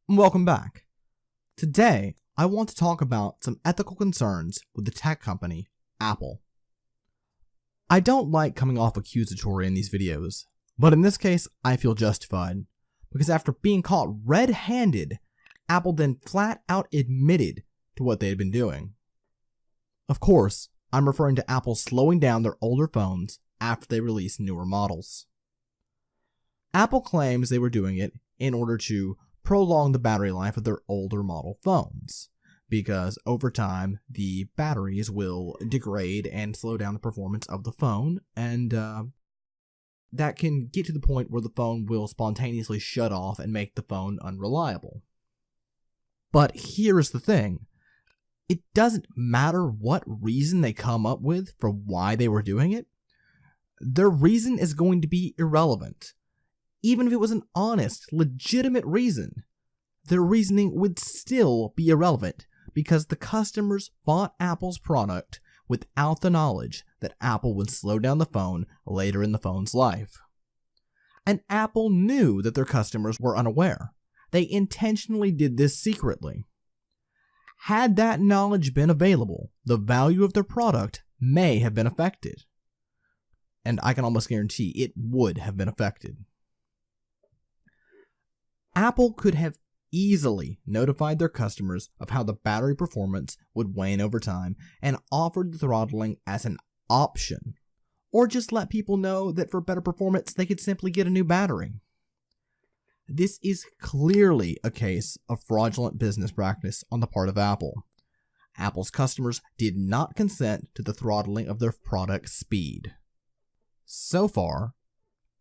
Welcome back. Today, I want to talk about some ethical concerns with the tech company, Apple. I don't like coming off accusatory in these videos, but in this case, I feel justified, because after being caught red-handed, Apple then flat out admitted to what they had been doing. Of course, I'm referring to Apple slowing down their older phones after they released newer models. Apple claims they were doing it in order to prolong the battery life of their older model phones, because over time the batteries will degrade and slow down the performance of the phone, and that can get to the point where the phone will spontaneously shut off and make the phone unreliable. But here's the thing. It doesn't matter what reason they come up with for why they were doing it. Their reason is going to be irrelevant. Even if it was an honest, legitimate reason, their reasoning would still be irrelevant because the customers bought Apple's product without the knowledge that Apple would slow down the phone later in the phone's life. And Apple knew that their customers were unaware. They intentionally did this secretly. Had that knowledge been available, the value of their product may have been affected. And I can almost guarantee it would have been affected. Apple could have easily notified their customers of how the battery performance would wane over time and offered the throttling as an option, or just let people know that for better performance they could simply get a new battery. This is clearly a case of fraudulent business practice on the part of Apple. Apple's customers did not consent to the throttling of their product speed. So far,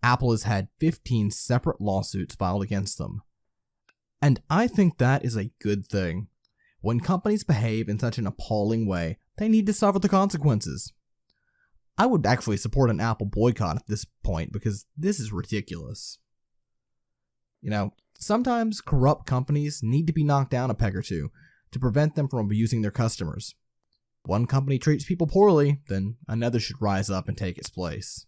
Apple has had 15 separate lawsuits filed against them. And I think that is a good thing. When companies behave in such an appalling way, they need to suffer the consequences. I would actually support an Apple boycott at this point because this is ridiculous. Sometimes corrupt companies need to be knocked down a peg or two to prevent them from abusing their customers. One company treats people poorly, then another should rise up and take its place.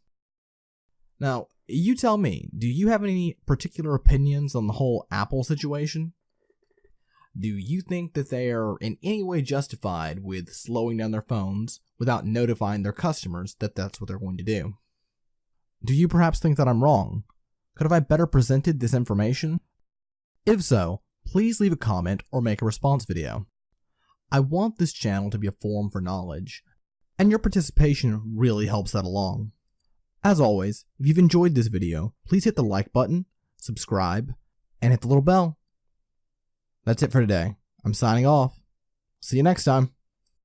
Now, you tell me, do you have any particular opinions on the whole Apple situation? Do you think that they are in any way justified with slowing down their phones without notifying their customers that that's what they're going to do? Do you perhaps think that I'm wrong? Could have I better presented this information? If so, please leave a comment or make a response video. I want this channel to be a forum for knowledge, and your participation really helps that along. As always, if you've enjoyed this video, please hit the like button, subscribe, and hit the little bell. That's it for today. I'm signing off. See you next time.